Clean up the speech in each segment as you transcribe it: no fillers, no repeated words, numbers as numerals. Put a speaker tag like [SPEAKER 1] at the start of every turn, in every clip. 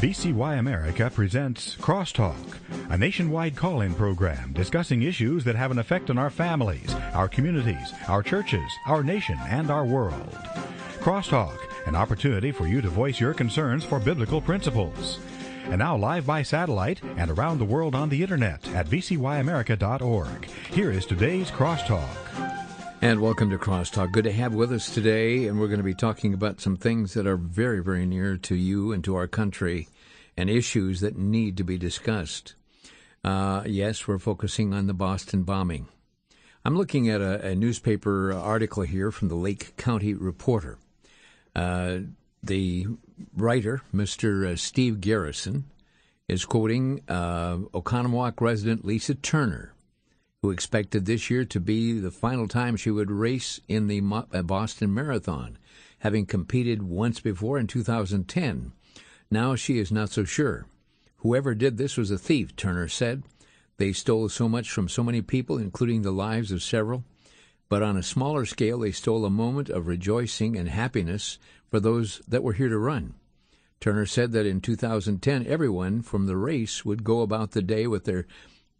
[SPEAKER 1] VCY America presents Crosstalk, a nationwide call-in program discussing issues that have an effect on our families, our communities, our churches, our nation, and our world. Crosstalk, an opportunity for you to voice your concerns for biblical principles. And now live by satellite and around the world on the internet at VCYAmerica.org. Here is today's Crosstalk.
[SPEAKER 2] And welcome to Crosstalk. Good to have with us today, and we're going to be talking about some things that are very, very near to you and to our country and issues that need to be discussed. Yes, we're focusing on the Boston bombing. I'm looking at a newspaper article here from the Lake County Reporter. The writer, Mr. Steve Garrison, is quoting Oconomowoc resident Lisa Turner, who expected this year to be the final time she would race in the Boston Marathon, having competed once before in 2010. Now she is not so sure. Whoever did this was a thief, Turner said. They stole so much from so many people, including the lives of several. But on a smaller scale, they stole a moment of rejoicing and happiness for those that were here to run. Turner said that in 2010, everyone from the race would go about the day with their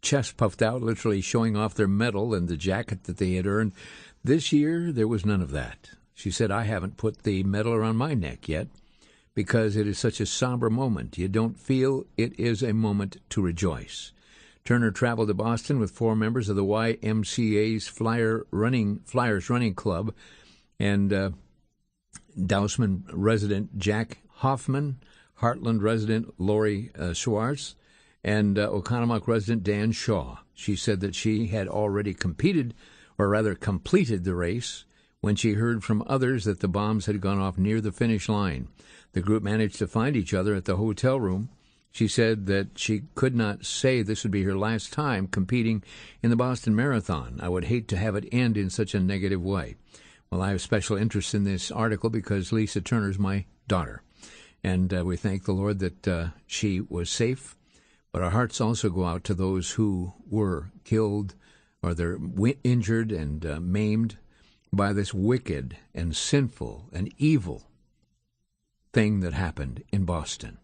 [SPEAKER 2] chest puffed out, literally showing off their medal and the jacket that they had earned. This year, there was none of that. She said, I haven't put the medal around my neck yet because it is such a somber moment. You don't feel it is a moment to rejoice. Turner traveled to Boston with 4 members of the YMCA's Flyers Running Club and Dousman resident Jack Hoffman, Heartland resident Lori Schwartz, and Oconomowoc resident Dan Shaw. She said that she had already completed the race when she heard from others that the bombs had gone off near the finish line. The group managed to find each other at the hotel room. She said that she could not say this would be her last time competing in the Boston Marathon. I would hate to have it end in such a negative way. Well, I have special interest in this article because Lisa Turner's my daughter. And we thank the Lord that she was safe. But our hearts also go out to those who were killed or they're injured and maimed by this wicked and sinful and evil thing that happened in Boston.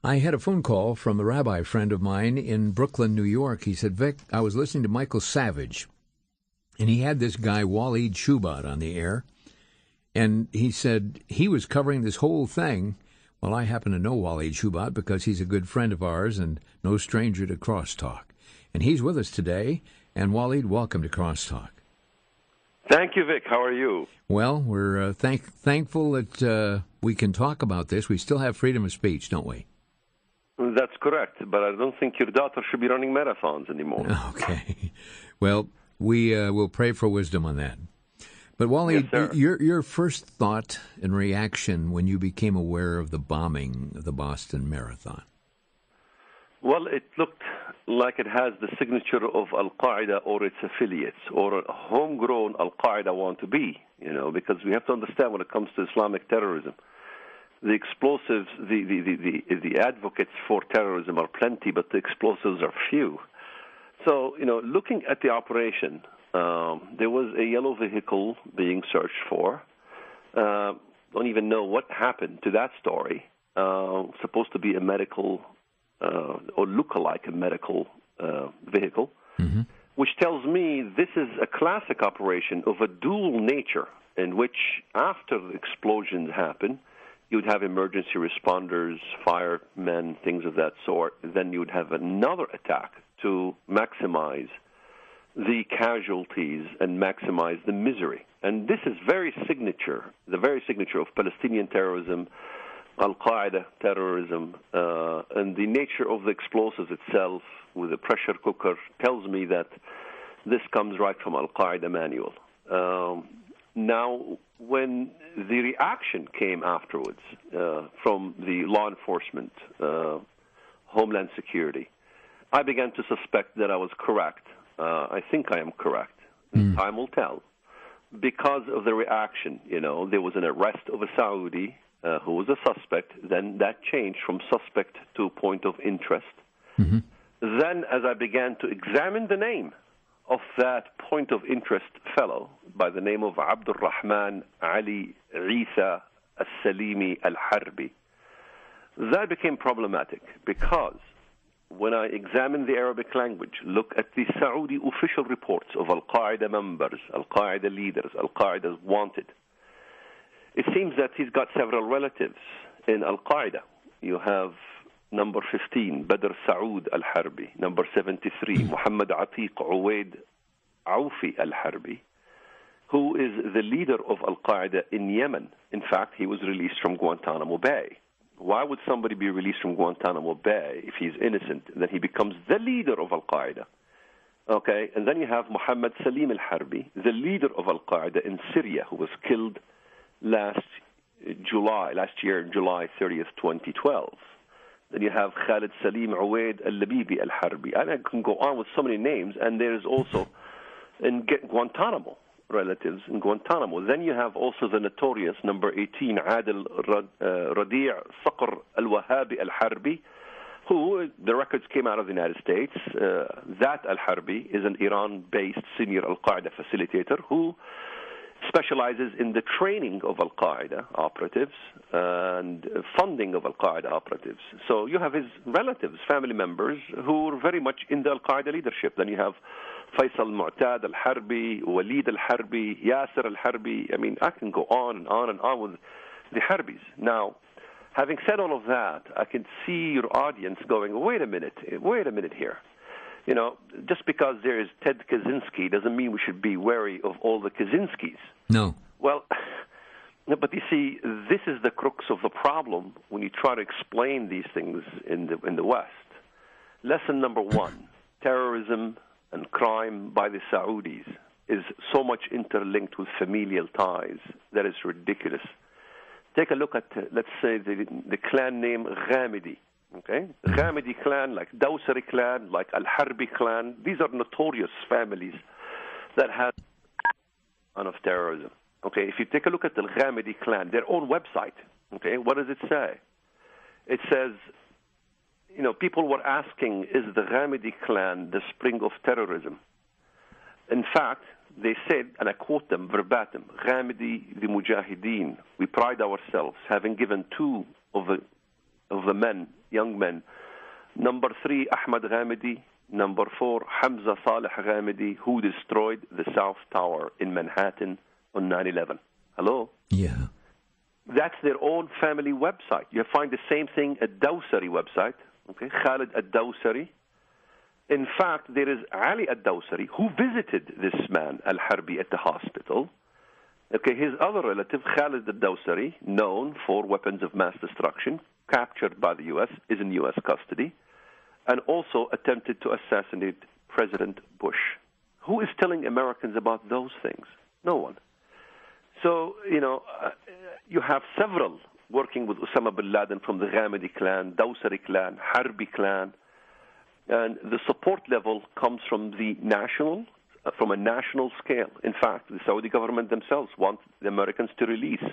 [SPEAKER 2] I had a phone call from a rabbi friend of mine in Brooklyn, New York. He said, Vic, I was listening to Michael Savage, and he had this guy, Walid on the air, and he said he was covering this whole thing. Well, I happen to know Walid Shubat because he's a good friend of ours and no stranger to Crosstalk. And he's with us today. And Walid, welcome to Crosstalk.
[SPEAKER 3] Thank you, Vic. How are you?
[SPEAKER 2] Well, we're thankful that we can talk about this. We still have freedom of speech, don't we?
[SPEAKER 3] That's correct, but I don't think your daughter should be running marathons anymore.
[SPEAKER 2] Okay. Well, we will pray for wisdom on that. But Walid,
[SPEAKER 3] yes,
[SPEAKER 2] your first thought and reaction when you became aware of the bombing of the Boston Marathon?
[SPEAKER 3] Well, it looked like it has the signature of Al-Qaeda or its affiliates, or a homegrown Al-Qaeda want to be, because we have to understand when it comes to Islamic terrorism, the explosives, the advocates for terrorism are plenty, but the explosives are few. So, looking at the operation, there was a yellow vehicle being searched for. Don't even know what happened to that story. Supposed to be a medical or look like a medical vehicle, which tells me this is a classic operation of a dual nature in which after the explosions happen, you would have emergency responders, firemen, things of that sort. Then you would have another attack to maximize the casualties and maximize the misery. And this is the very signature of Palestinian terrorism, Al-Qaeda terrorism, and the nature of the explosives itself with a pressure cooker tells me that this comes right from Al-Qaeda manual. Now, when the reaction came afterwards from the law enforcement, Homeland Security, I began to suspect that I was correct. I think I am correct. Time will tell. Because of the reaction, there was an arrest of a Saudi who was a suspect. Then that changed from suspect to point of interest. Then, as I began to examine the name of that point of interest fellow by the name of Abdul Rahman Ali Alharbi, That became problematic because when I examine the Arabic language, look at the Saudi official reports of Al-Qaeda members, Al-Qaeda leaders, Al-Qaeda wanted, it seems that he's got several relatives in Al-Qaeda. You have number 15, Badr Saud Alharbi. Number 73, Muhammad Atiq Uwaid Aufi Alharbi, who is the leader of Al-Qaeda in Yemen. In fact, he was released from Guantanamo Bay. Why would somebody be released from Guantanamo Bay if he's innocent? Then he becomes the leader of Al-Qaeda. Okay, and then you have Muhammad Salim Al-Harbi, the leader of Al-Qaeda in Syria, who was killed last year, July 30th, 2012. Then you have Khalid Salim Uwaid Al-Labibi Al-Harbi. And I can go on with so many names, and there is also in Guantanamo, relatives in Guantanamo. Then you have also the notorious number 18, Adil Radi' Saqr Al-Wahabi Al-Harbi, who, the records came out of the United States. That Al-Harbi is an Iran-based senior Al-Qaeda facilitator who specializes in the training of Al-Qaeda operatives and funding of Al-Qaeda operatives. So you have his relatives, family members, who are very much in the Al-Qaeda leadership. Then you have Faisal Mu'tad Al-Harbi, Walid Al-Harbi, Yasser Al-Harbi. I mean, I can go on and on and on with the Harbis. Now, having said all of that, I can see your audience going, wait a minute here. You know, just because there is Ted Kaczynski doesn't mean we should be wary of all the Kaczynskis.
[SPEAKER 2] No.
[SPEAKER 3] Well, but you see, this is the crux of the problem when you try to explain these things in the West. Lesson number one, terrorism and crime by the Saudis is so much interlinked with familial ties that it's ridiculous. Take a look at, let's say, the clan name Ghamidi. Okay, Ghamidi clan, like Dawsari clan, like Al-Harbi clan, these are notorious families that have of terrorism. Okay, if you take a look at the Ghamidi clan, their own website, okay, what does it say? It says, you know, people were asking, is the Ghamidi clan the spring of terrorism? In fact, they said, and I quote them verbatim, Ghamidi the Mujahideen, we pride ourselves having given two of the men, young men, number 3, Ahmad Ghamidi, number 4, Hamza Saleh Ghamidi, who destroyed the South Tower in Manhattan on 9/11. Hello?
[SPEAKER 2] Yeah.
[SPEAKER 3] That's their own family website. You find the same thing at Dawsari website, okay, Khalid Ad-Dawsari. In fact, there is Ali Ad-Dawsari, who visited this man, Al-Harbi, at the hospital. Okay, his other relative, Khalid Ad-Dawsari, known for weapons of mass destruction, captured by the U.S., is in U.S. custody, and also attempted to assassinate President Bush. Who is telling Americans about those things? No one. So, you know, you have several working with Osama bin Laden from the Ghamidi clan, Dawsari clan, Harbi clan, and the support level comes from from a national scale. In fact, the Saudi government themselves want the Americans to release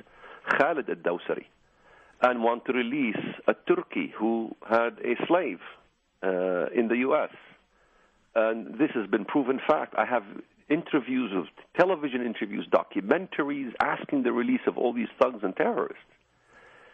[SPEAKER 3] Khalid al-Dawsari and want to release a Turkey who had a slave in the U.S. And this has been proven fact. I have interviews of television interviews, documentaries asking the release of all these thugs and terrorists.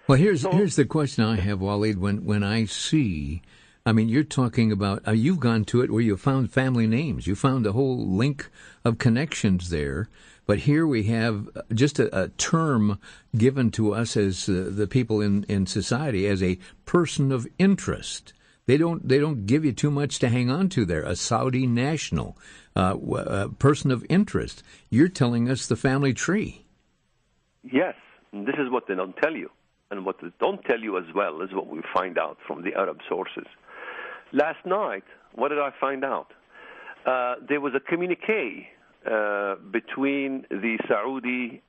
[SPEAKER 2] Well, here's the question I have, Walid. When I see, I mean, you're talking about, you've gone to it where you found family names. You found a whole link of connections there. But here we have just a term given to us as the people in society as a person of interest. They don't give you too much to hang on to there. A Saudi national, person of interest. You're telling us the family tree. Yes,
[SPEAKER 3] and this is what they don't tell you. And what they don't tell you as well is what we find out from the Arab sources. Last night, what did I find out? There was a communique between the Saudi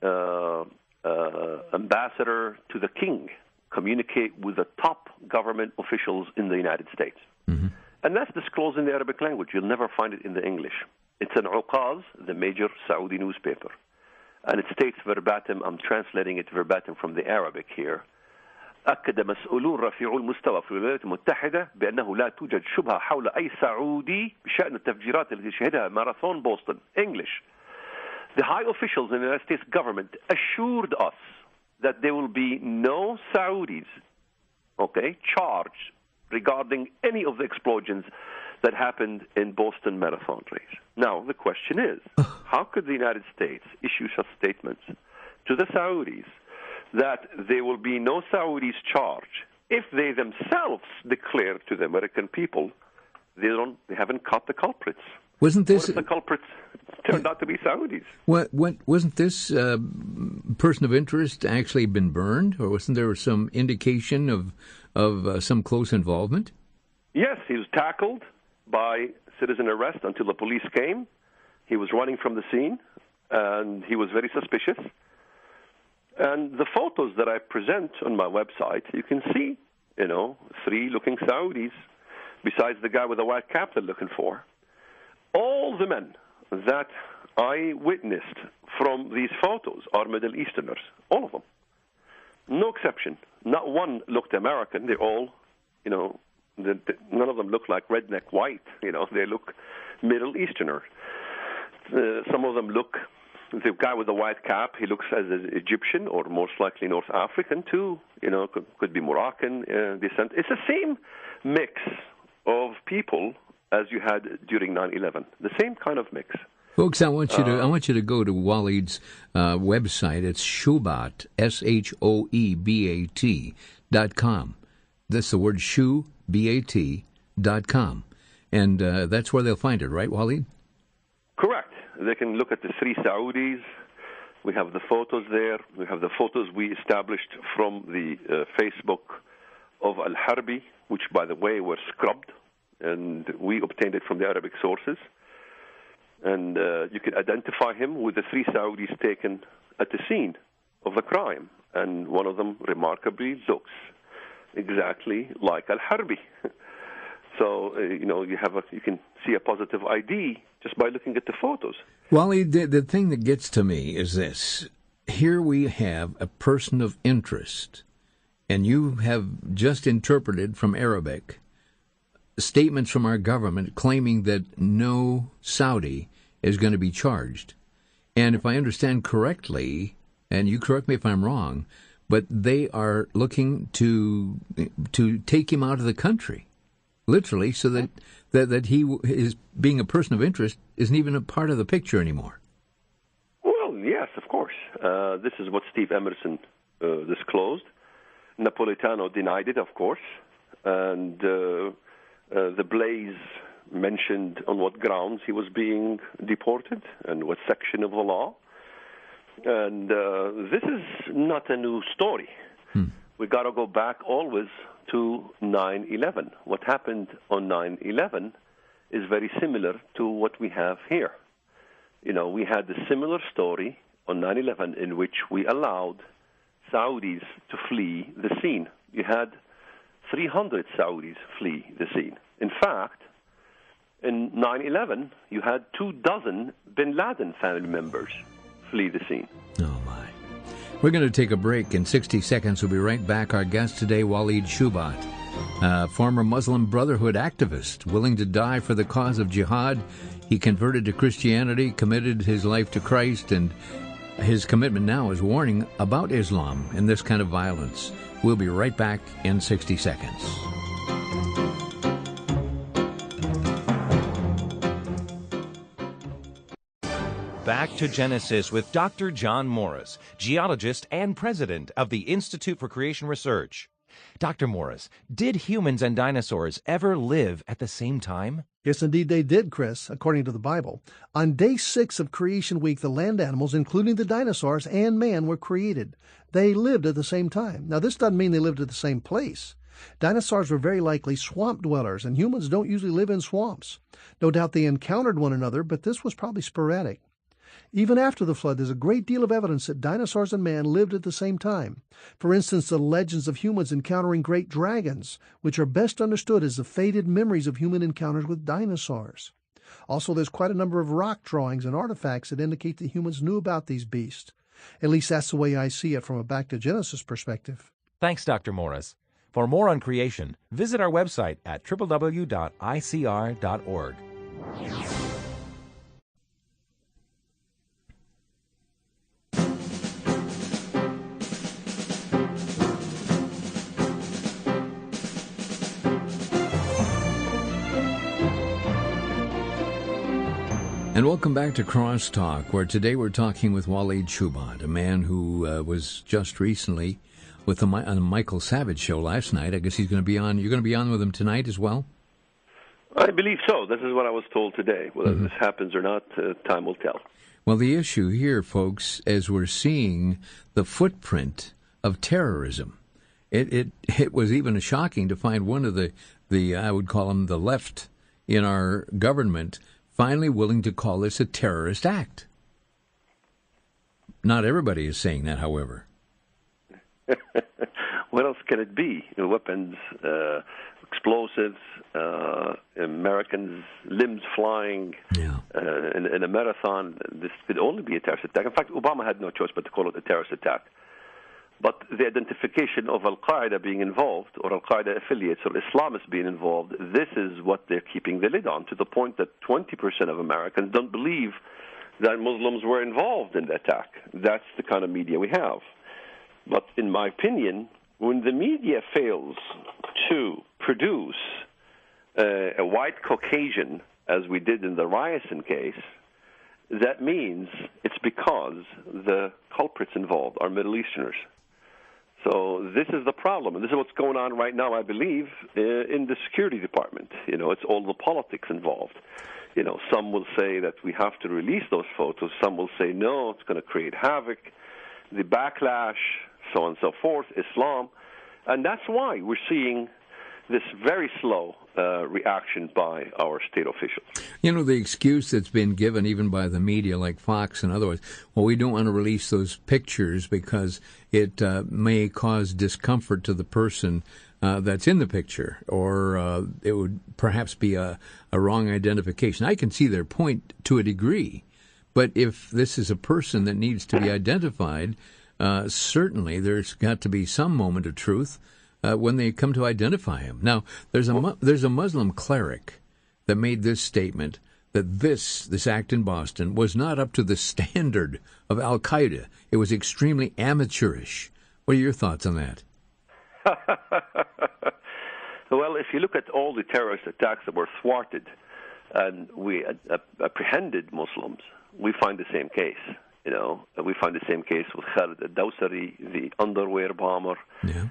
[SPEAKER 3] ambassador to the king, communicate with the top government officials in the United States. Mm-hmm. And that's disclosed in the Arabic language. You'll never find it in the English. It's an Uqaz, the major Saudi newspaper. And it states verbatim, I'm translating it verbatim from the Arabic here. أكد مسؤولون رفيعو المستوى في الولايات المتحدة بأنه لا توجد شبهة حول أي سعودي بشأن التفجيرات التي شهدها ماراثون بوسطن. English. The high officials in the United States government assured us that there will be no Saudis, okay, charged regarding any of the explosions that happened in Boston Marathon race. Now, the question is, how could the United States issue such statements to the Saudis that there will be no Saudis charged if they themselves declare to the American people they haven't caught the culprits?
[SPEAKER 2] Wasn't this...
[SPEAKER 3] What if the culprits turned out to be Saudis?
[SPEAKER 2] Wasn't this person of interest actually been burned, or wasn't there some indication of some close involvement?
[SPEAKER 3] Yes, he was tackled by citizen arrest until the police came. He was running from the scene, and he was very suspicious. And the photos that I present on my website, you can see, 3 looking Saudis, besides the guy with the white cap they're looking for. All the men that I witnessed from these photos are Middle Easterners, all of them. No exception. Not one looked American. They're all, none of them look like redneck white. They look Middle Easterner. Some of them look, the guy with the white cap, he looks as an Egyptian or most likely North African too. Could be Moroccan descent. It's the same mix of people as you had during 9/11. The same kind of mix.
[SPEAKER 2] Folks, I want you to go to Walid's website. It's Shoebat, SHOEBAT.com. That's the word shoe, BAT.com. And that's where they'll find it, right, Walid?
[SPEAKER 3] Correct. They can look at the 3 Saudis. We have the photos there. We have the photos we established from the Facebook of Alharbi, which, by the way, were scrubbed, and we obtained it from the Arabic sources. And you can identify him with the 3 Saudis taken at the scene of the crime. And one of them remarkably looks exactly like Alharbi. So, you can see a positive ID just by looking at the photos.
[SPEAKER 2] Wally, the thing that gets to me is this. Here we have a person of interest, and you have just interpreted from Arabic statements from our government claiming that no Saudi is going to be charged. And if I understand correctly, and you correct me if I'm wrong, but they are looking to take him out of the country, literally, so that he is, being a person of interest, isn't even a part of the picture anymore.
[SPEAKER 3] Well, yes, of course. This is what Steve Emerson disclosed. Napolitano denied it, of course. And the Blaze mentioned on what grounds he was being deported and what section of the law. And this is not a new story. We got to go back always to 9/11. What happened on 9/11 is very similar to what we have here. We had a similar story on 9/11 in which we allowed Saudis to flee the scene. You had 300 Saudis flee the scene. In fact, in 9/11, you had 24 bin Laden family members flee the scene.
[SPEAKER 2] Oh, my. We're going to take a break. In 60 seconds, we'll be right back. Our guest today, Walid Shoebat, former Muslim Brotherhood activist, willing to die for the cause of jihad. He converted to Christianity, committed his life to Christ, and his commitment now is warning about Islam and this kind of violence. We'll be right back in 60 seconds.
[SPEAKER 4] Back to Genesis with Dr. John Morris, geologist and president of the Institute for Creation Research. Dr. Morris, did humans and dinosaurs ever live at the same time?
[SPEAKER 5] Yes, indeed they did, Chris, according to the Bible. On day 6 of Creation Week, the land animals, including the dinosaurs and man, were created. They lived at the same time. Now, this doesn't mean they lived at the same place. Dinosaurs were very likely swamp dwellers, and humans don't usually live in swamps. No doubt they encountered one another, but this was probably sporadic. Even after the flood, there's a great deal of evidence that dinosaurs and man lived at the same time. For instance, the legends of humans encountering great dragons, which are best understood as the faded memories of human encounters with dinosaurs. Also, there's quite a number of rock drawings and artifacts that indicate that humans knew about these beasts. At least that's the way I see it from a Back to Genesis perspective.
[SPEAKER 4] Thanks, Dr. Morris. For more on creation, visit our website at www.icr.org.
[SPEAKER 2] And welcome back to Crosstalk, where today we're talking with Walid Shoebat, a man who was just recently with the Michael Savage show last night. I guess he's going to be on. You're going to be on with him tonight as well?
[SPEAKER 3] I believe so. This is what I was told today. Whether this happens or not, time will tell.
[SPEAKER 2] Well, the issue here, folks, as we're seeing the footprint of terrorism, it was even shocking to find one of the I would call them the left in our government finally willing to call this a terrorist act. Not everybody is saying that, however.
[SPEAKER 3] What else can it be? Weapons, explosives, Americans' limbs flying in a marathon. This could only be a terrorist attack. In fact, Obama had no choice but to call it a terrorist attack. But the identification of Al-Qaeda being involved, or Al-Qaeda affiliates, or Islamists being involved, this is what they're keeping the lid on, to the point that 20% of Americans don't believe that Muslims were involved in the attack. That's the kind of media we have. But in my opinion, when the media fails to produce a white Caucasian, as we did in the Ryerson case, that means it's because the culprits involved are Middle Easterners. So this is the problem, and this is what's going on right now, I believe, in the Security Department. It's all the politics involved. Some will say that we have to release those photos. Some will say, no, it's going to create havoc, the backlash, so on and so forth, Islam. And that's why we're seeing this very slow reaction by our state officials.
[SPEAKER 2] The excuse that's been given even by the media like Fox and otherwise, well, we don't want to release those pictures because it may cause discomfort to the person that's in the picture, or it would perhaps be a wrong identification. I can see their point to a degree, but if this is a person that needs to be identified, certainly there's got to be some moment of truth when they come to identify him. Now, there's a Muslim cleric that made this statement that this act in Boston was not up to the standard of Al-Qaeda. It was extremely amateurish. What are your thoughts on that?
[SPEAKER 3] Well, if you look at all the terrorist attacks that were thwarted and we apprehended Muslims, we find the same case. We find the same case with Khalid al-Dawsari, the underwear bomber. Yeah.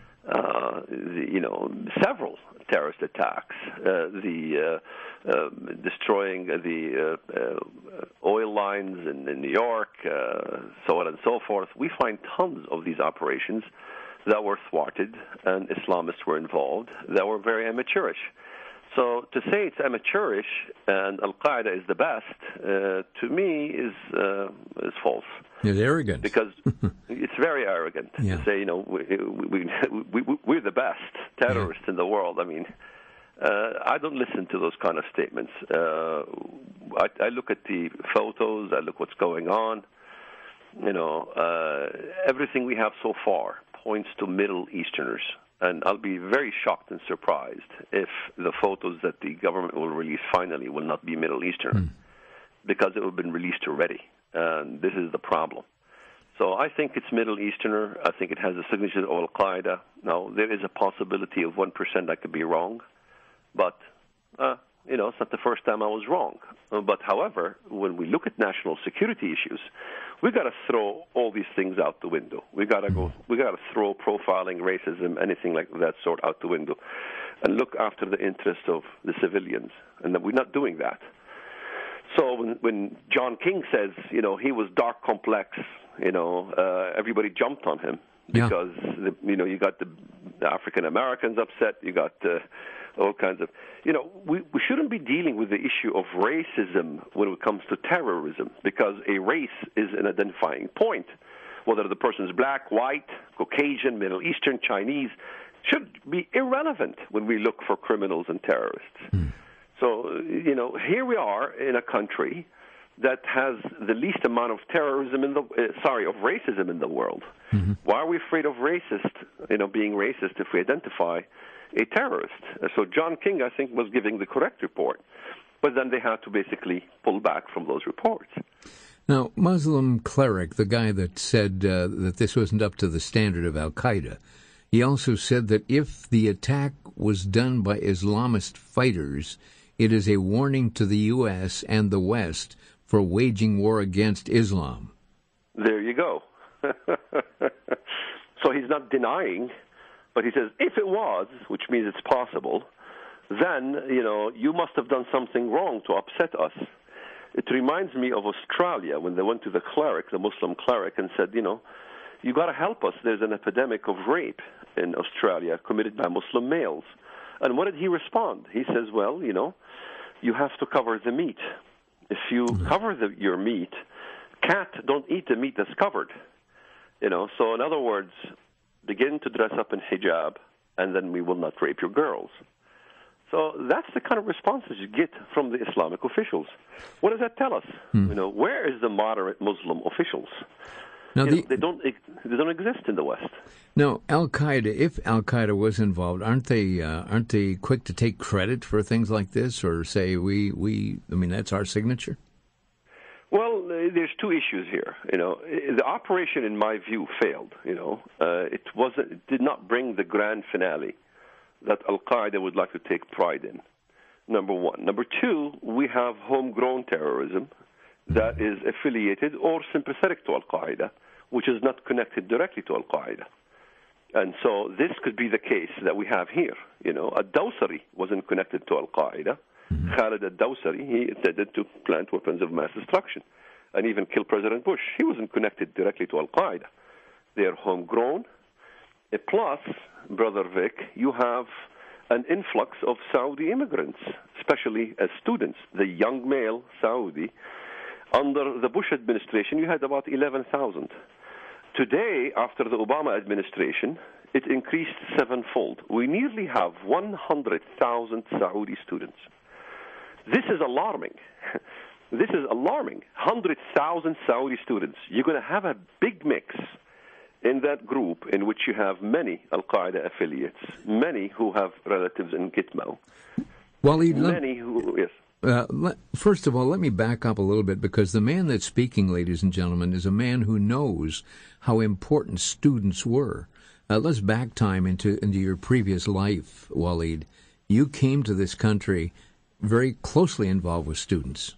[SPEAKER 3] Several terrorist attacks, destroying the oil lines in New York, so on and so forth. We find tons of these operations that were thwarted and Islamists were involved that were very amateurish. So to say it's amateurish and Al-Qaeda is the best, to me, is false.
[SPEAKER 2] It's arrogant.
[SPEAKER 3] Because it's very arrogant to say, we're the best terrorists in the world. I mean, I don't listen to those kind of statements. I look at the photos. I look what's going on. Everything we have so far points to Middle Easterners. And I'll be very shocked and surprised if the photos that the government will release finally will not be Middle Eastern, because it will have been released already. And this is the problem. So I think it's Middle Easterner. I think it has a signature of Al-Qaeda. Now, there is a possibility of 1% I could be wrong, but it's not the first time I was wrong. But however, when we look at national security issues, we got to throw all these things out the window. We got to throw profiling, racism, anything like that sort out the window, and look after the interests of the civilians. And that we're not doing that. So when John King says, he was dark complex, everybody jumped on him because you got the African Americans upset, you got all kinds of, we shouldn't be dealing with the issue of racism when it comes to terrorism, because a race is an identifying point. Whether the person is black, white, Caucasian, Middle Eastern, Chinese, should be irrelevant when we look for criminals and terrorists. So, here we are in a country that has the least amount of terrorism of racism in the world. Mm-hmm. Why are we afraid of being racist if we identify a terrorist? So John King, I think, was giving the correct report, but then they had to basically pull back from those reports.
[SPEAKER 2] Now, Muslim cleric, the guy that said that this wasn't up to the standard of Al-Qaeda, he also said that if the attack was done by Islamist fighters, it is a warning to the U.S. and the West for waging war against Islam.
[SPEAKER 3] There you go. So he's not denying, but he says, if it was, which means it's possible, then, you must have done something wrong to upset us. It reminds me of Australia when they went to the cleric, the Muslim cleric, and said, you got to help us. There's an epidemic of rape in Australia committed by Muslim males. And what did he respond? He says, well, you have to cover the meat. If you cover your meat, cat don't eat the meat that's covered. So in other words, begin to dress up in hijab, and then we will not rape your girls. So that's the kind of responses you get from the Islamic officials. What does that tell us? Where is the moderate Muslim officials?
[SPEAKER 2] Now,
[SPEAKER 3] they don't exist in the West.
[SPEAKER 2] Now, Al-Qaeda, if Al-Qaeda was involved, aren't they quick to take credit for things like this, or say that's our signature?
[SPEAKER 3] Well, there's two issues here. The operation, in my view, failed. It did not bring the grand finale that Al-Qaeda would like to take pride in. Number one. Number two, we have homegrown terrorism that is affiliated or sympathetic to Al-Qaeda, which is not connected directly to Al-Qaeda. And so this could be the case that we have here. Ad-Dawsari wasn't connected to Al-Qaeda. Khalid ad-Dawsari, he intended to plant weapons of mass destruction and even kill President Bush. He wasn't connected directly to Al-Qaeda. They're homegrown. Plus, Brother Vic, you have an influx of Saudi immigrants, especially as students, the young male Saudi. Under the Bush administration, you had about 11,000. Today, after the Obama administration, it increased sevenfold. We nearly have 100,000 Saudi students. This is alarming. This is alarming. 100,000 Saudi students. You're going to have a big mix in that group in which you have many Al-Qaeda affiliates, many who have relatives in Gitmo.
[SPEAKER 2] Walid,
[SPEAKER 3] yes.
[SPEAKER 2] First of all, let me back up a little bit, because the man that's speaking, ladies and gentlemen, is a man who knows how important students were. Let's back time into your previous life, Walid. You came to this country very closely involved with students.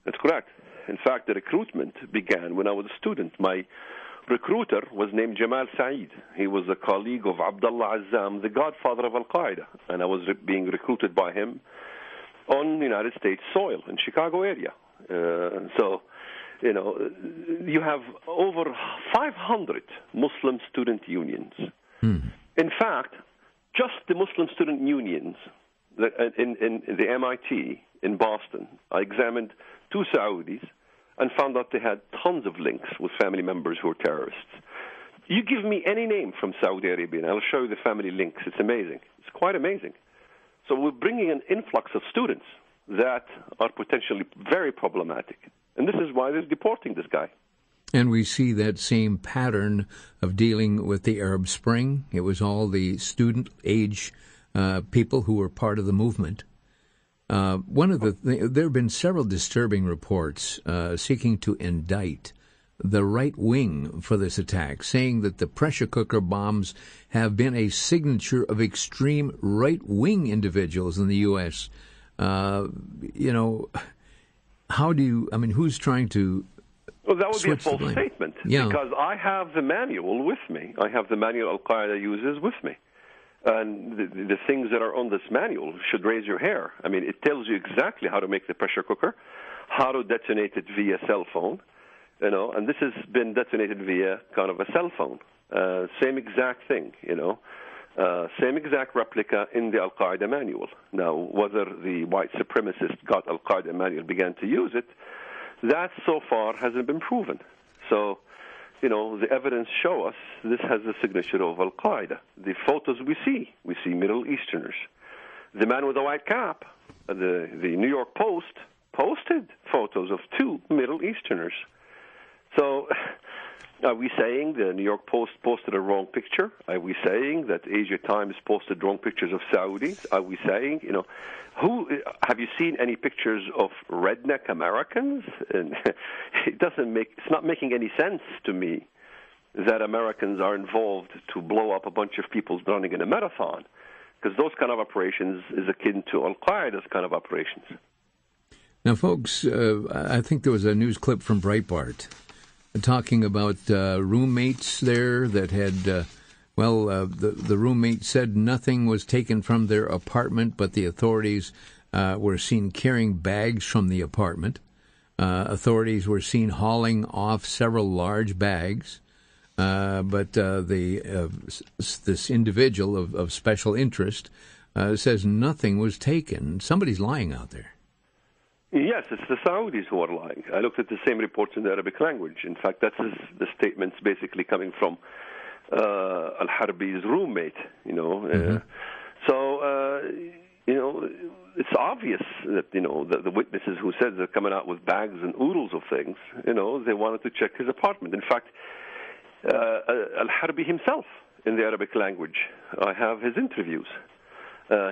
[SPEAKER 3] That's correct. In fact, the recruitment began when I was a student. My recruiter was named Jamal Saeed. He was a colleague of Abdullah Azzam, the godfather of Al-Qaeda, and I was being recruited by him on United States soil in Chicago area. You have over 500 Muslim student unions. In fact, just the Muslim student unions in the MIT in Boston, I examined 2 Saudis and found out they had tons of links with family members who are terrorists. You give me any name from Saudi Arabia, and I'll show you the family links. It's amazing. It's quite amazing. So we're bringing an influx of students that are potentially very problematic. And this is why they're deporting this guy.
[SPEAKER 2] And we see that same pattern of dealing with the Arab Spring. It was all the student-age people who were part of the movement. There have been several disturbing reports seeking to indict the right wing for this attack, saying that the pressure cooker bombs have been a signature of extreme right-wing individuals in the U.S. Who's trying to...
[SPEAKER 3] Well, that would be a false statement, because I have the manual with me. I have the manual Al-Qaeda uses with me. And the things that are on this manual should raise your hair. I mean, it tells you exactly how to make the pressure cooker, how to detonate it via cell phone, and this has been detonated via kind of a cell phone. Same exact thing, same exact replica in the Al-Qaeda manual. Now, whether the white supremacist got Al-Qaeda manual began to use it, that so far hasn't been proven. So, the evidence show us this has the signature of Al-Qaeda. The photos we see Middle Easterners. The man with the white cap, the New York Post, posted photos of 2 Middle Easterners. So are we saying the New York Post posted a wrong picture? Are we saying that Asia Times posted wrong pictures of Saudis? Are we saying, have you seen any pictures of redneck Americans? And it's not making any sense to me that Americans are involved to blow up a bunch of people running in a marathon, because those kind of operations is akin to Al-Qaeda's kind of operations.
[SPEAKER 2] Now, folks, I think there was a news clip from Breitbart talking about roommates there that had, the roommate said nothing was taken from their apartment, but the authorities were seen carrying bags from the apartment. Authorities were seen hauling off several large bags, but this individual of special interest says nothing was taken. Somebody's lying out there.
[SPEAKER 3] Yes, it's the Saudis who are lying. I looked at the same reports in the Arabic language. In fact, that's the statements basically coming from Alharbi's roommate. It's obvious that the witnesses who said they're coming out with bags and oodles of things. They wanted to check his apartment. In fact, Alharbi himself in the Arabic language, I have his interviews.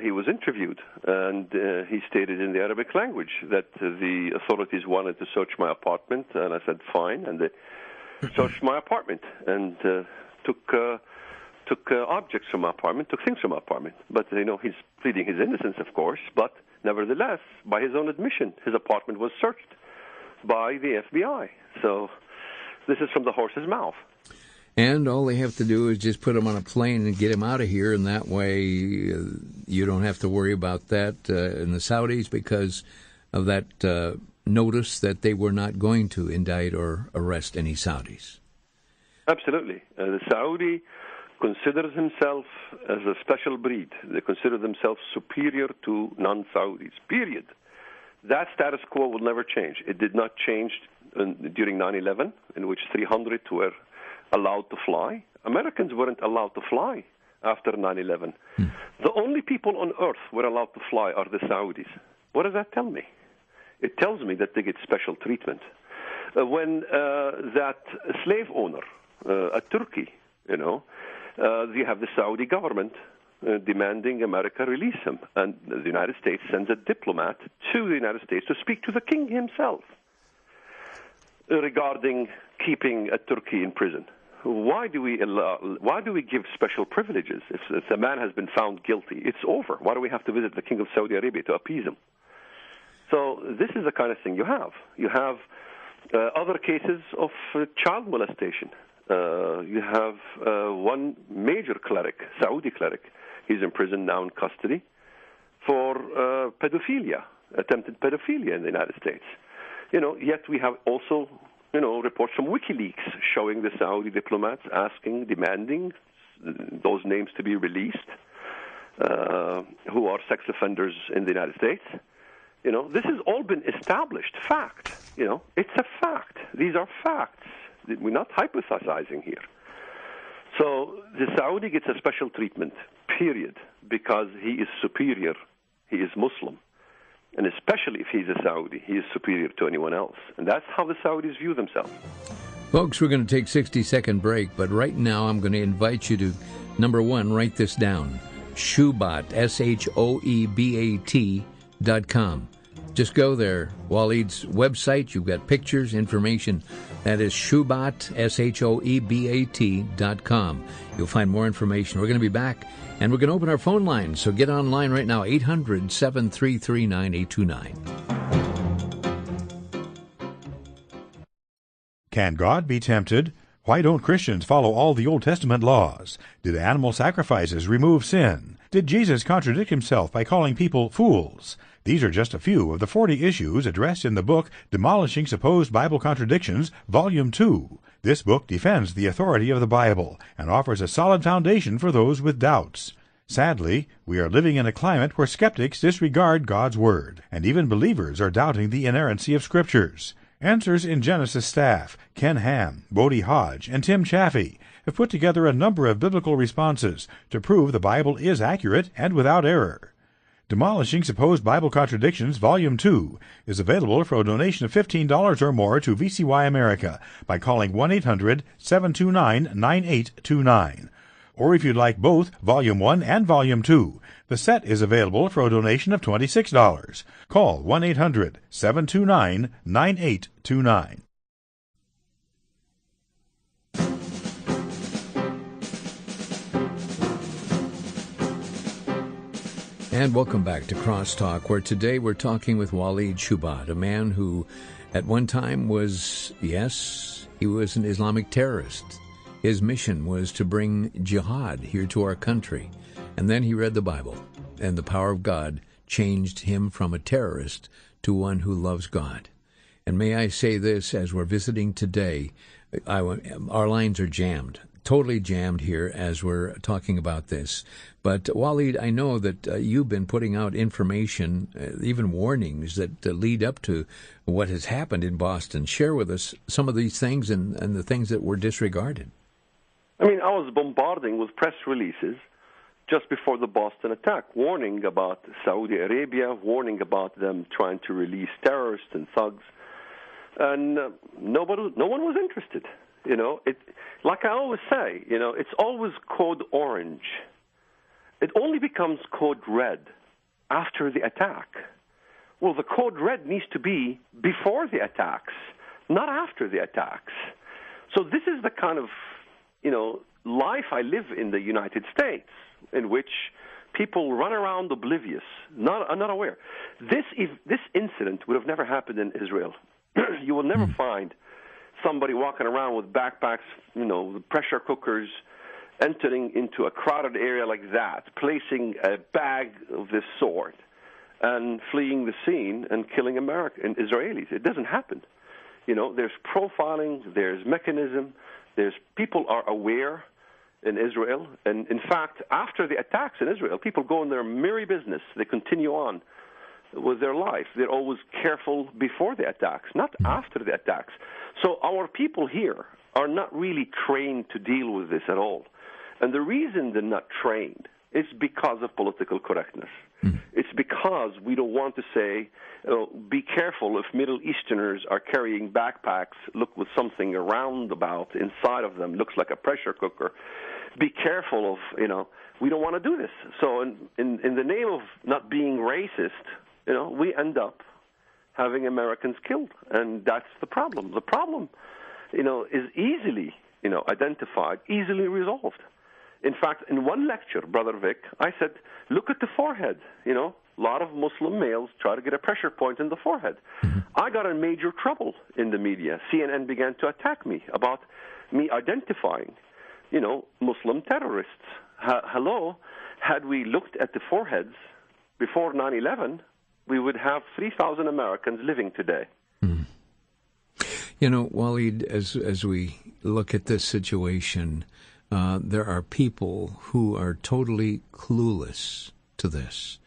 [SPEAKER 3] He was interviewed, and he stated in the Arabic language that the authorities wanted to search my apartment, and I said fine, and they searched my apartment and took objects from my apartment, took things from my apartment. But he's pleading his innocence, of course. But nevertheless, by his own admission, his apartment was searched by the FBI. So this is from the horse's mouth.
[SPEAKER 2] And all they have to do is just put him on a plane and get him out of here, and that way you don't have to worry about that in the Saudis because of that notice that they were not going to indict or arrest any Saudis.
[SPEAKER 3] Absolutely. The Saudi considers himself as a special breed. They consider themselves superior to non-Saudis, period. That status quo will never change. It did not change during 9/11, in which 300 were allowed to fly. Americans weren't allowed to fly after 9/11. The only people on earth who were allowed to fly are the Saudis. What does that tell me? It tells me that they get special treatment. When that slave owner at Turkey, you have the Saudi government demanding America release him, and the United States sends a diplomat to the United States to speak to the king himself regarding keeping a Turkey in prison. Why do we give special privileges? If the man has been found guilty, it's over. Why do we have to visit the king of Saudi Arabia to appease him? So this is the kind of thing you have. You have other cases of child molestation. You have one major cleric, Saudi cleric. He's in prison now in custody for pedophilia, attempted pedophilia in the United States. Yet we have also reports from WikiLeaks showing the Saudi diplomats demanding those names to be released, who are sex offenders in the United States. This has all been established fact. It's a fact. These are facts. We're not hypothesizing here. So the Saudi gets a special treatment, period, because he is superior. He is Muslim. And especially if he's a Saudi, he is superior to anyone else. And that's how the Saudis view themselves.
[SPEAKER 2] Folks, we're going to take a 60-second break, but right now I'm going to invite you to, number one, write this down, Shoebat, SHOEBAT.com. Just go there. Walid's website, you've got pictures, information. That is Shoebat, SHOEBAT.com. You'll find more information. We're going to be back, and we're going to open our phone lines. So get online right now, 800-733-9829.
[SPEAKER 1] Can God be tempted? Why don't Christians follow all the Old Testament laws? Did animal sacrifices remove sin? Did Jesus contradict himself by calling people fools? These are just a few of the 40 issues addressed in the book Demolishing Supposed Bible Contradictions, Volume 2. This book defends the authority of the Bible and offers a solid foundation for those with doubts. Sadly, we are living in a climate where skeptics disregard God's Word, and even believers are doubting the inerrancy of Scriptures. Answers in Genesis staff, Ken Ham, Bodie Hodge, and Tim Chaffee, have put together a number of biblical responses to prove the Bible is accurate and without error. Demolishing Supposed Bible Contradictions, Volume 2, is available for a donation of $15 or more to VCY America by calling 1-800-729-9829. Or if you'd like both Volume 1 and Volume 2, the set is available for a donation of $26. Call 1-800-729-9829.
[SPEAKER 2] And welcome back to Crosstalk, where today we're talking with Walid Shoebat, a man who at one time was, yes, he was an Islamic terrorist. His mission was to bring jihad here to our country. And then he read the Bible, and the power of God changed him from a terrorist to one who loves God. And may I say this, as we're visiting today, our lines are jammed. Totally jammed here as we're talking about this. But, Walid, I know that you've been putting out information, even warnings that lead up to what has happened in Boston. Share with us some of these things and the things that were disregarded.
[SPEAKER 3] I mean, I was bombarding with press releases just before the Boston attack, warning about Saudi Arabia, warning about them trying to release terrorists and thugs. And no one was interested. You know, like I always say, you know, it's always code orange. It only becomes code red after the attack. Well, the code red needs to be before the attacks, not after the attacks. So this is the kind of, you know, life I live in the United States, in which people run around oblivious, not aware. This incident would have never happened in Israel. You will never find somebody walking around with backpacks, you know, with pressure cookers, entering into a crowded area like that, placing a bag of this sort, and fleeing the scene and killing Israelis. It doesn't happen. You know, there's profiling, there's mechanism, there's people are aware in Israel. And in fact, after the attacks in Israel, people go in their merry business. They continue on with their life. They're always careful before the attacks, not after the attacks. So our people here are not really trained to deal with this at all. And the reason they're not trained is because of political correctness. It's because we don't want to say, be careful if Middle Easterners are carrying backpacks, look with something roundabout inside of them, looks like a pressure cooker. Be careful of, you know, we don't want to do this. So in the name of not being racist, you know, we end up having Americans killed, and that's the problem. The problem, you know, is easily, you know, identified, easily resolved. In fact, in one lecture, Brother Vic, I said, look at the forehead. You know, a lot of Muslim males try to get a pressure point in the forehead. I got in major trouble in the media. CNN began to attack me about me identifying, you know, Muslim terrorists. Hello, had we looked at the foreheads before 9/11, we would have 3,000 Americans living today.
[SPEAKER 2] You know, Walid, as we look at this situation, there are people who are totally clueless to this.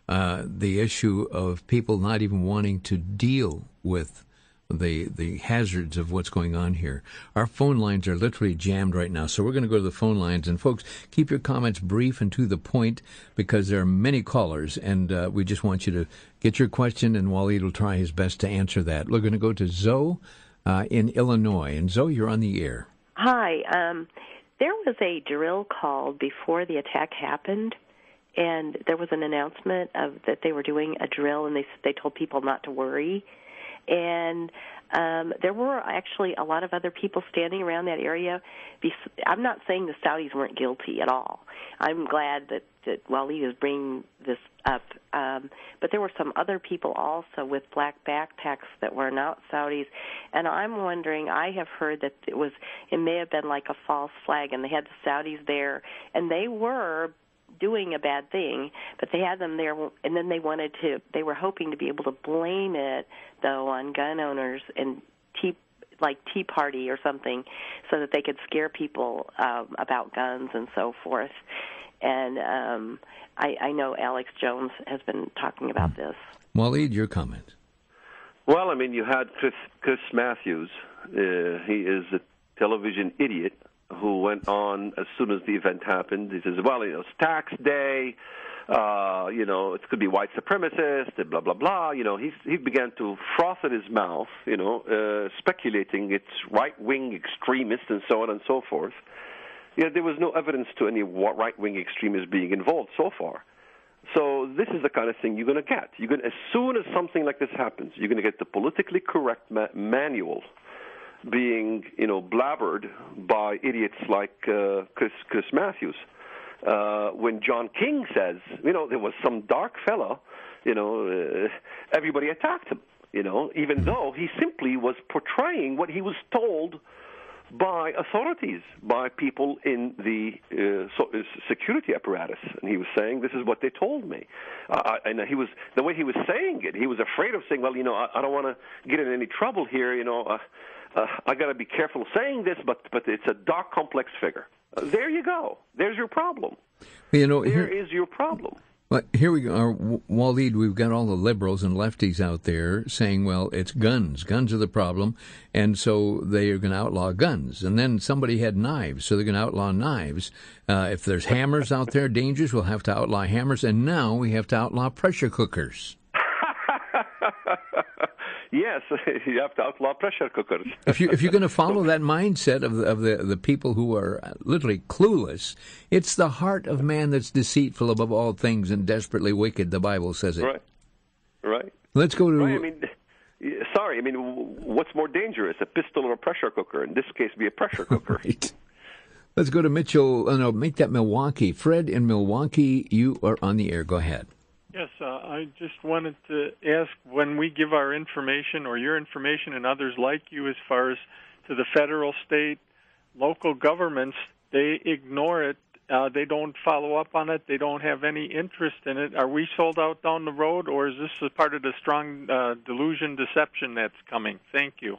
[SPEAKER 2] The issue of people not even wanting to deal with the hazards of what's going on here. Our phone lines are literally jammed right now, so we're going to go to the phone lines. And folks, keep your comments brief and to the point, because there are many callers, and we just want you to get your question, and Walid will try his best to answer that. We're going to go to Zoe in Illinois. And Zoe, you're on the air.
[SPEAKER 6] Hi. There was a drill called before the attack happened, and there was an announcement that they were doing a drill, and they told people not to worry. And there were actually a lot of other people standing around that area. I'm not saying the Saudis weren't guilty at all. I'm glad that Walid is bringing this up. But there were some other people also with black backpacks that were not Saudis. And I'm wondering, I have heard that it may have been like a false flag, and they had the Saudis there, and they were doing a bad thing, but they had them there, and then they were hoping to be able to blame it, though, on gun owners and Tea Party or something, so that they could scare people about guns and so forth. And I know Alex Jones has been talking about this.
[SPEAKER 2] Walid, your comment.
[SPEAKER 3] Well, I mean, you had Chris Matthews. He is a television idiot who went on as soon as the event happened. He says, well, you know, it's tax day, you know, it could be white supremacists, blah, blah, blah. You know, he began to froth at his mouth, you know, speculating it's right-wing extremists and so on and so forth. Yet there was no evidence to any right-wing extremists being involved so far. So this is the kind of thing you're going to get. As soon as something like this happens, you're going to get the politically correct manual being, you know, blabbered by idiots like Chris Matthews. When John King says, there was some dark fella, everybody attacked him, even though he simply was portraying what he was told by authorities, by people in the security apparatus, and he was saying, "This is what they told me." And the way he was saying it, he was afraid of saying, "Well, I don't want to get in any trouble here. I got to be careful saying this, but it's a dark, complex figure." There you go. There's your problem. There is your problem.
[SPEAKER 2] Well, here we go. Walid, we've got all the liberals and lefties out there saying, well, it's guns. Guns are the problem, and so they are going to outlaw guns. And then somebody had knives, so they're going to outlaw knives. If there's hammers out there, dangerous, we'll have to outlaw hammers. And now we have to outlaw pressure cookers.
[SPEAKER 3] Yes, you have to outlaw pressure cookers.
[SPEAKER 2] If you're going to follow that mindset of the people who are literally clueless, it's the heart of man that's deceitful above all things and desperately wicked. The Bible says it.
[SPEAKER 3] Right.
[SPEAKER 2] Let's go to.
[SPEAKER 3] Right. What's more dangerous, a pistol or a pressure cooker? In this case, be a pressure cooker.
[SPEAKER 2] Right. Let's go to make that Milwaukee. Fred in Milwaukee, you are on the air. Go ahead.
[SPEAKER 7] Yes, I just wanted to ask, when we give our information or your information and others like you as far as to the federal, state, local governments, they ignore it. They don't follow up on it. They don't have any interest in it. Are we sold out down the road, or is this a part of the strong deception that's coming? Thank you.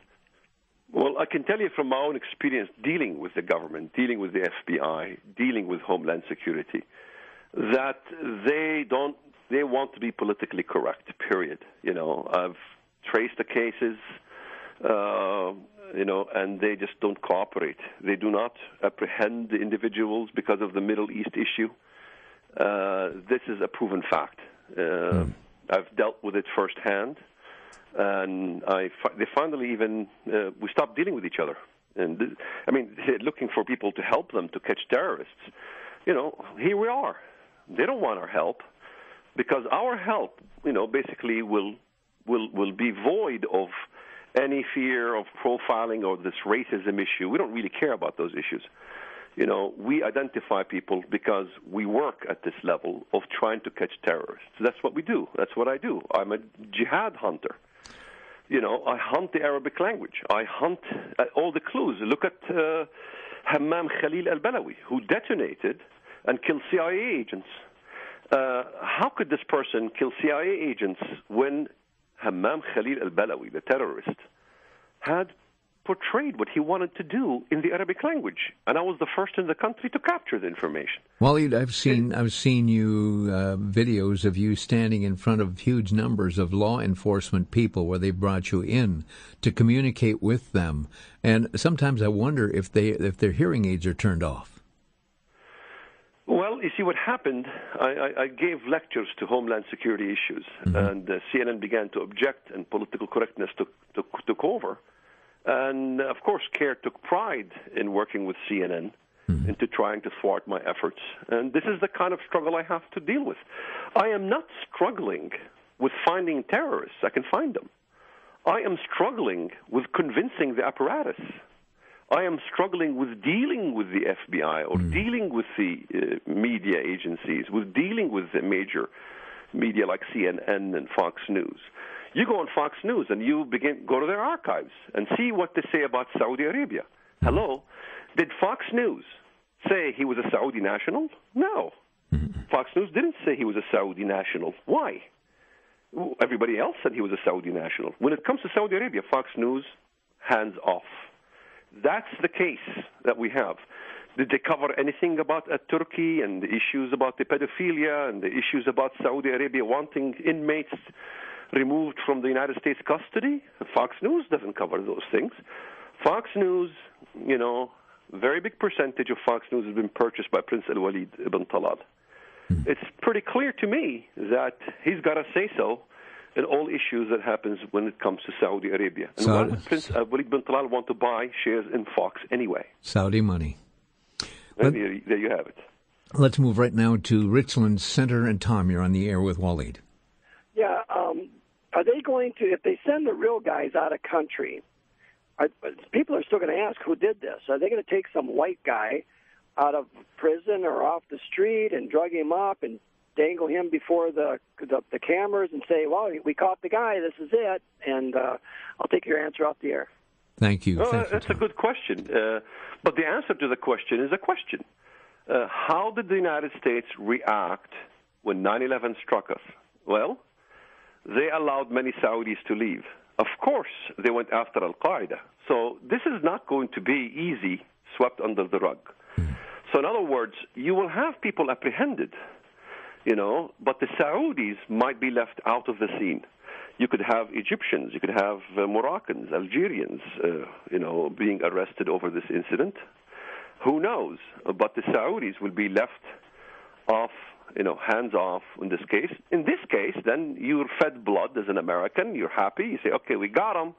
[SPEAKER 3] Well, I can tell you from my own experience dealing with the government, dealing with the FBI, dealing with Homeland Security, that they want to be politically correct, period. I've traced the cases, and they just don't cooperate. They do not apprehend the individuals because of the Middle East issue. This is a proven fact. I've dealt with it firsthand, and they finally even, we stopped dealing with each other. And looking for people to help them to catch terrorists. Here we are. They don't want our help. Because our help, basically will be void of any fear of profiling or this racism issue. We don't really care about those issues. We identify people because we work at this level of trying to catch terrorists. That's what we do. That's what I do. I'm a jihad hunter. I hunt the Arabic language. I hunt all the clues. Look at Hammam Khalil al-Balawi, who detonated and killed CIA agents. How could this person kill CIA agents when Hammam Khalil al-Balawi, the terrorist, had portrayed what he wanted to do in the Arabic language? And I was the first in the country to capture the information.
[SPEAKER 2] Walid, I've seen you videos of you standing in front of huge numbers of law enforcement people where they brought you in to communicate with them. And sometimes I wonder if their hearing aids are turned off.
[SPEAKER 3] Well, you see, what happened, I gave lectures to Homeland Security issues, and CNN began to object, and political correctness took over. And, of course, CARE took pride in working with CNN into trying to thwart my efforts. And this is the kind of struggle I have to deal with. I am not struggling with finding terrorists. I can find them. I am struggling with convincing the apparatus. I am struggling with dealing with the FBI or dealing with the media agencies, with dealing with the major media like CNN and Fox News. You go on Fox News and you go to their archives and see what they say about Saudi Arabia. Hello? Did Fox News say he was a Saudi national? No. Fox News didn't say he was a Saudi national. Why? Everybody else said he was a Saudi national. When it comes to Saudi Arabia, Fox News, hands off. That's the case that we have. Did they cover anything about Turkey and the issues about the pedophilia and the issues about Saudi Arabia wanting inmates removed from the United States custody? Fox News doesn't cover those things. Fox News, very big percentage of Fox News has been purchased by Prince Walid ibn Talal. It's pretty clear to me that he's got a say-so in all issues that happens when it comes to Saudi Arabia. And why would Prince Walid bin Talal want to buy shares in Fox anyway?
[SPEAKER 2] Saudi money.
[SPEAKER 3] There you have it.
[SPEAKER 2] Let's move right now to Richland Center. And Tom, you're on the air with Walid.
[SPEAKER 8] Yeah, are they going to, if they send the real guys out of country, people are still going to ask who did this. Are they going to take some white guy out of prison or off the street and drug him up and dangle him before the cameras and say, well, we caught the guy, this is it, and I'll take your answer off the air.
[SPEAKER 2] Thank you.
[SPEAKER 3] That's a good question. But the answer to the question is a question. How did the United States react when 9/11 struck us? Well, they allowed many Saudis to leave. Of course, they went after Al-Qaeda. So this is not going to be easy, swept under the rug. So in other words, you will have people apprehended, but the Saudis might be left out of the scene. You could have Egyptians, you could have Moroccans, Algerians, being arrested over this incident. Who knows? But the Saudis will be left off, hands off in this case. In this case, then you're fed blood as an American. You're happy. You say, okay, we got him.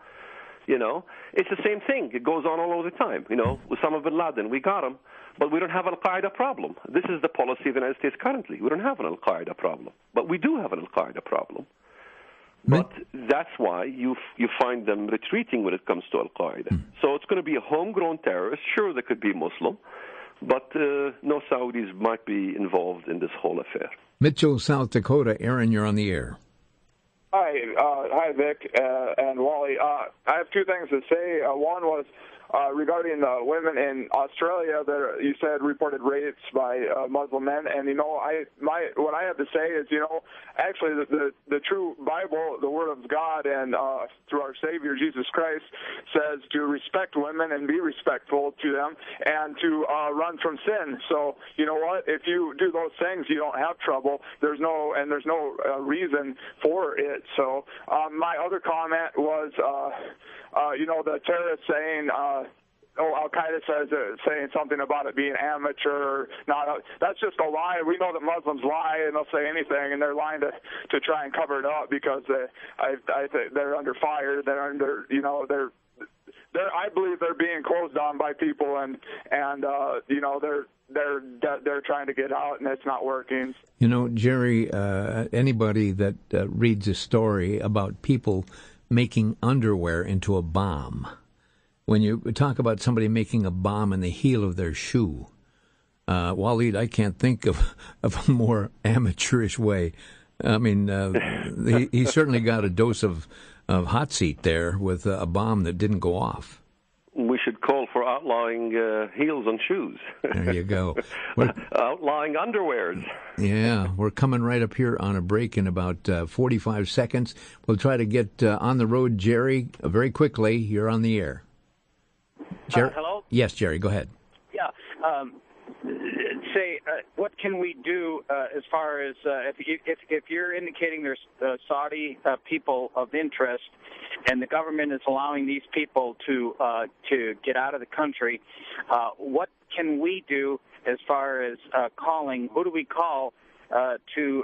[SPEAKER 3] It's the same thing. It goes on all over the time. Osama bin Laden, we got him, but we don't have an Al-Qaeda problem. This is the policy of the United States currently. We don't have an Al-Qaeda problem, but we do have an Al-Qaeda problem. But that's why you find them retreating when it comes to Al-Qaeda. So it's going to be a homegrown terrorist. Sure, they could be Muslim, but no Saudis might be involved in this whole affair.
[SPEAKER 2] Mitchell, South Dakota. Aaron, you're on the air.
[SPEAKER 9] Hi, Vic and Wally. I have two things to say. One was regarding the women in Australia that you said reported rapes by Muslim men, and what I have to say is actually the true Bible, the Word of God, and through our Savior Jesus Christ says to respect women and be respectful to them and to run from sin. So you know what? If you do those things, you don't have trouble. There's no reason for it. So my other comment was the terrorists saying. Al-Qaeda saying something about it being amateur. That's just a lie. We know that Muslims lie and they'll say anything, and they're lying to try and cover it up because I think they're under fire. They're under, I believe they're being closed on by people, and they're trying to get out, and it's not working.
[SPEAKER 2] Jerry, anybody that reads a story about people making underwear into a bomb. When you talk about somebody making a bomb in the heel of their shoe, Walid, I can't think of a more amateurish way. I mean, he certainly got a dose of hot seat there with a bomb that didn't go off.
[SPEAKER 3] We should call for outlawing heels on shoes.
[SPEAKER 2] There you go.
[SPEAKER 3] Outlawing underwears.
[SPEAKER 2] Yeah, we're coming right up here on a break in about 45 seconds. We'll try to get on the road, Jerry, very quickly. You're on the air.
[SPEAKER 10] Hello?
[SPEAKER 2] Yes, Jerry, go ahead.
[SPEAKER 10] Yeah. What can we do as far as if you're indicating there's Saudi people of interest and the government is allowing these people to get out of the country, what can we do as far as calling? Who do we call to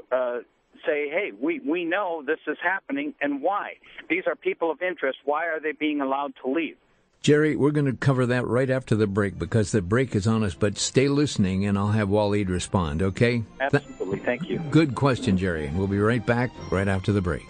[SPEAKER 10] say, hey, we know this is happening, and why? These are people of interest. Why are they being allowed to leave?
[SPEAKER 2] Jerry, we're going to cover that right after the break because the break is on us, but stay listening and I'll have Walid respond, okay?
[SPEAKER 10] Absolutely. Thank you.
[SPEAKER 2] Good question, Jerry. We'll be right back right after the break.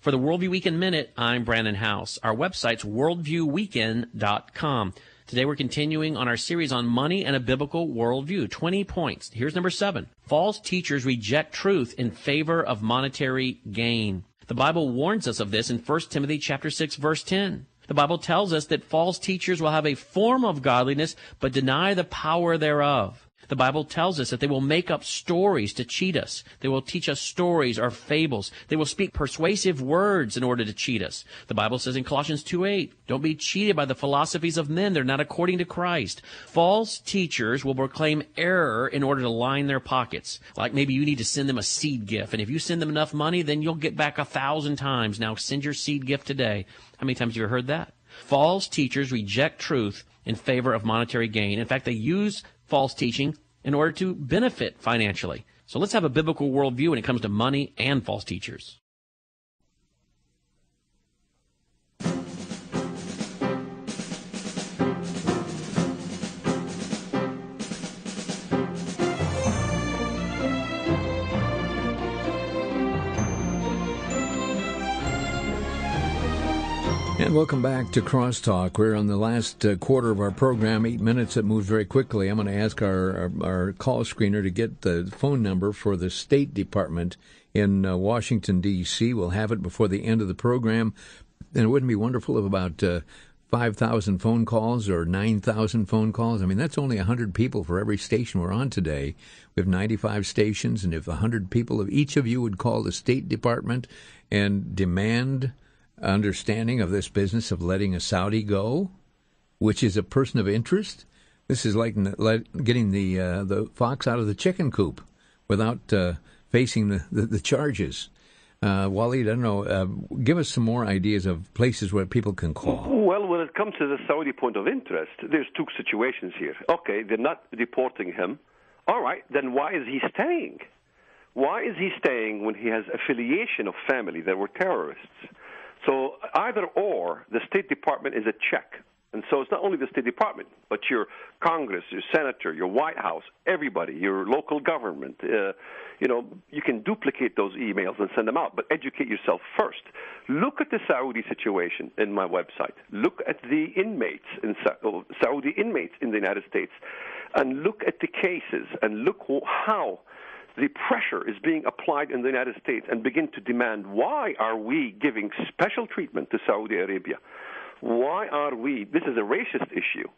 [SPEAKER 11] For the Worldview Weekend Minute, I'm Brandon House. Our website's worldviewweekend.com. Today we're continuing on our series on money and a biblical worldview. 20 points. Here's number 7. False teachers reject truth in favor of monetary gain. The Bible warns us of this in 1 Timothy chapter 6, verse 10. The Bible tells us that false teachers will have a form of godliness, but deny the power thereof. The Bible tells us that they will make up stories to cheat us. They will teach us stories or fables. They will speak persuasive words in order to cheat us. The Bible says in Colossians 2:8, don't be cheated by the philosophies of men. They're not according to Christ. False teachers will proclaim error in order to line their pockets. Like maybe you need to send them a seed gift, and if you send them enough money, then you'll get back 1,000 times. Now send your seed gift today. How many times have you ever heard that? False teachers reject truth in favor of monetary gain. In fact, they use false teaching in order to benefit financially. So let's have a biblical worldview when it comes to money and false teachers.
[SPEAKER 2] And welcome back to Crosstalk. We're on the last quarter of our program, 8 minutes. It moves very quickly. I'm going to ask our call screener to get the phone number for the State Department in Washington, D.C. We'll have it before the end of the program. And it wouldn't be wonderful if about 5,000 phone calls or 9,000 phone calls. I mean, that's only 100 people for every station we're on today. We have 95 stations, and if 100 people, if each of you would call the State Department and demand understanding of this business of letting a Saudi go, which is a person of interest, this is like getting the fox out of the chicken coop without facing the charges. Walid, I don't know, give us some more ideas of places where people can call.
[SPEAKER 3] Well, when it comes to the Saudi point of interest, there's two situations here. Okay, they're not deporting him. All right, then why is he staying? Why is he staying when he has affiliation of family that were terrorists? So either or, the State Department is a check. And so it's not only the State Department, but your Congress, your Senator, your White House, everybody, your local government. You can duplicate those emails and send them out, but educate yourself first. Look at the Saudi situation in my website. Look at the inmates, Saudi inmates in the United States, and look at the cases, and look how the pressure is being applied in the United States, and begin to demand, why are we giving special treatment to Saudi Arabia? Why are we? This is a racist issue.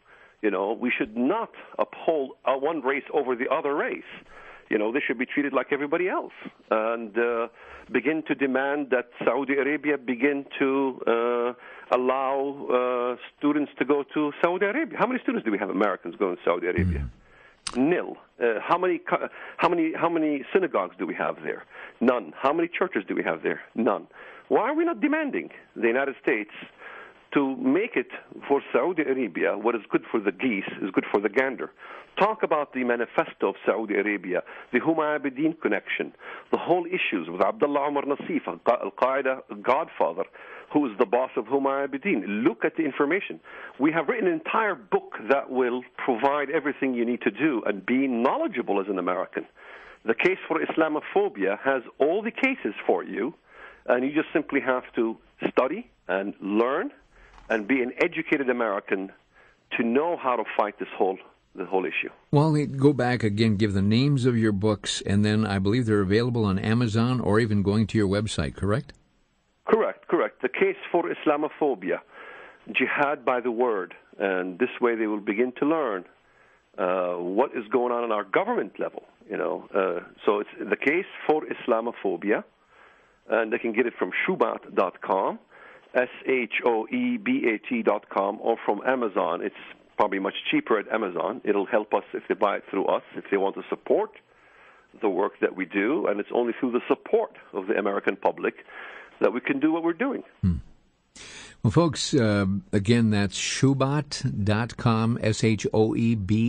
[SPEAKER 3] We should not uphold one race over the other race. They should be treated like everybody else, and begin to demand that Saudi Arabia begin to allow students to go to Saudi Arabia. How many students do we have, Americans, going to Saudi Arabia? Nil. How many synagogues do we have there? None. How many churches do we have there? None. Why are we not demanding the United States to make it for Saudi Arabia what is good for the geese is good for the gander? Talk about the manifesto of Saudi Arabia, the Huma Abedin connection, the whole issues with Abdullah Omar Nassif, Al-Qaeda godfather, who is the boss of Huma Abedin. Look at the information. We have written an entire book that will provide everything you need to do and be knowledgeable as an American. The case for Islamophobia has all the cases for you, and you just simply have to study and learn and be an educated American to know how to fight the whole issue.
[SPEAKER 2] Well, go back again, give the names of your books, and then I believe they're available on Amazon or even going to your website, correct?
[SPEAKER 3] Correct. The case for Islamophobia, Jihad by the Word, and this way they will begin to learn what is going on our government level. So it's the case for Islamophobia, and they can get it from Shubat.com, SHOEBAT.com, or from Amazon. It's probably much cheaper at Amazon. It'll help us if they buy it through us, if they want to support the work that we do, and it's only through the support of the American public that we can do what we're doing.
[SPEAKER 2] Well, folks, again, that's Shubat.com, SHOEBAT.com.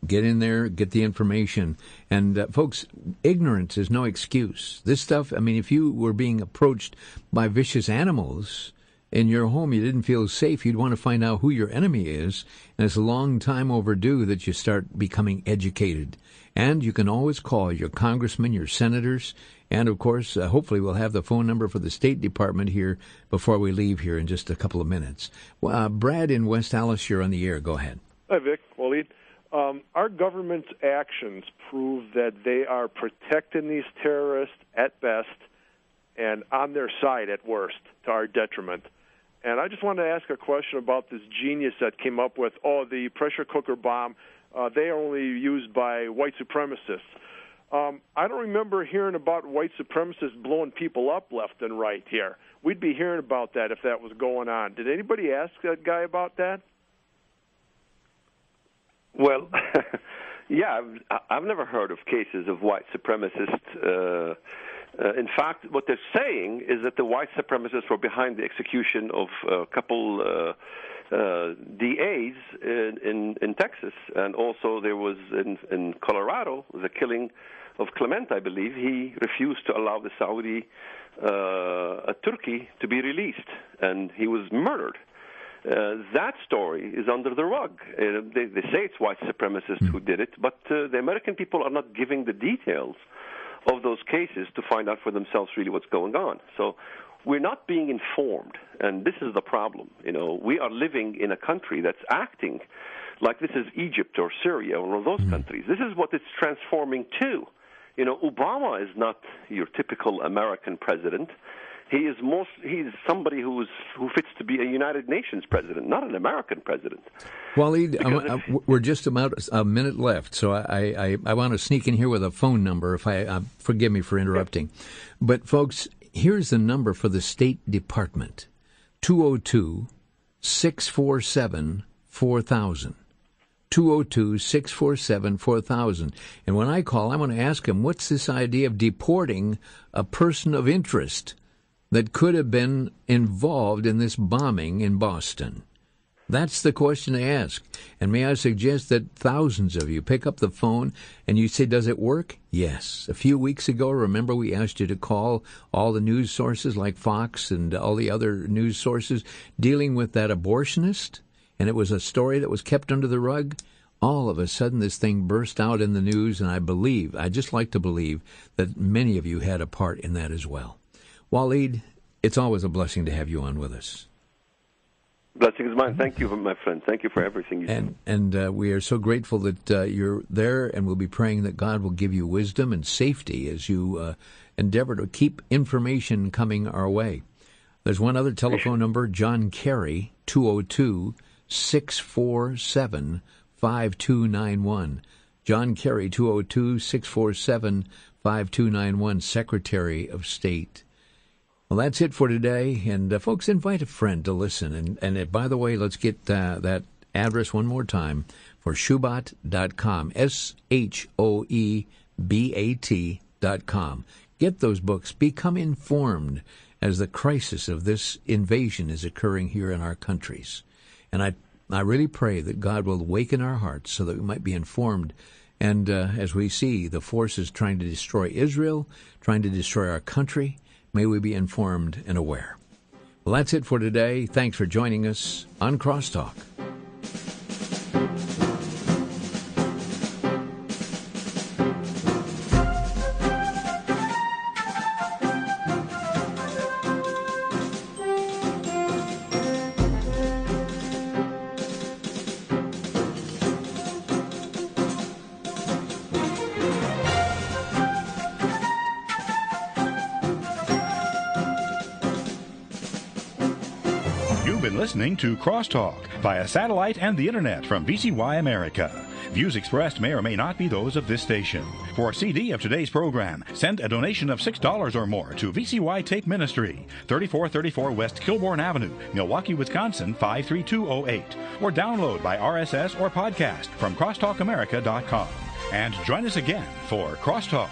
[SPEAKER 2] Get in there, get the information. And, folks, ignorance is no excuse. This stuff, I mean, if you were being approached by vicious animals in your home, you didn't feel safe, you'd want to find out who your enemy is. And it's a long time overdue that you start becoming educated. And you can always call your congressmen, your senators, and, of course, hopefully we'll have the phone number for the State Department here before we leave here in just a couple of minutes. Brad in West Allis, you're on the air. Go ahead.
[SPEAKER 12] Hi, Vic. Walid. Our government's actions prove that they are protecting these terrorists at best and on their side at worst, to our detriment. And I just wanted to ask a question about this genius that came up with, the pressure cooker bomb, they are only used by white supremacists. I don't remember hearing about white supremacists blowing people up left and right here. We'd be hearing about that if that was going on. Did anybody ask that guy about that?
[SPEAKER 3] Well, yeah, I've never heard of cases of white supremacists. In fact, what they're saying is that the white supremacists were behind the execution of a couple DAs in Texas, and also there was in Colorado the killing of Clement, I believe. He refused to allow the Saudi Turkey to be released, and he was murdered. That story is under the rug. They say it's white supremacists who did it, but the American people are not giving the details of those cases to find out for themselves really what's going on. So we're not being informed, and this is the problem. We are living in a country that's acting like this is Egypt or Syria or one of those countries. This is what it's transforming to. Obama is not your typical American president. He's somebody who fits to be a United Nations president, not an American president.
[SPEAKER 2] Walid, we're just about a minute left, so I want to sneak in here with a phone number. Forgive me for interrupting, but folks, here's the number for the State Department: 202-647-4000. 202-647-4000. And when I call, I want to ask him, what's this idea of deporting a person of interest that could have been involved in this bombing in Boston? That's the question to ask. And may I suggest that thousands of you pick up the phone and you say, does it work? Yes. A few weeks ago, remember we asked you to call all the news sources like Fox and all the other news sources dealing with that abortionist? And it was a story that was kept under the rug. All of a sudden, this thing burst out in the news, and I just like to believe, that many of you had a part in that as well. Walid, it's always a blessing to have you on with us.
[SPEAKER 3] Blessing is mine. Thank you, my friend. Thank you for everything you do.
[SPEAKER 2] And we are so grateful that you're there, and we'll be praying that God will give you wisdom and safety as you endeavor to keep information coming our way. There's one other telephone number, John Kerry, 202-647-5291. John Kerry, 202-647-5291, Secretary of State. Well, that's it for today. And folks, invite a friend to listen. And by the way, let's get that address one more time for Shoebat.com, SHOEBAT.com. Get those books. Become informed as the crisis of this invasion is occurring here in our countries. And I really pray that God will awaken our hearts so that we might be informed. And as we see the forces trying to destroy Israel, trying to destroy our country, may we be informed and aware. Well, that's it for today. Thanks for joining us on Crosstalk.
[SPEAKER 1] Listening to Crosstalk via satellite and the internet from VCY America. Views expressed may or may not be those of this station. For a CD of today's program, send a donation of $6 or more to VCY Tape Ministry, 3434 West Kilbourne Avenue, Milwaukee, Wisconsin, 53208, or download by RSS or podcast from crosstalkamerica.com. And join us again for Crosstalk.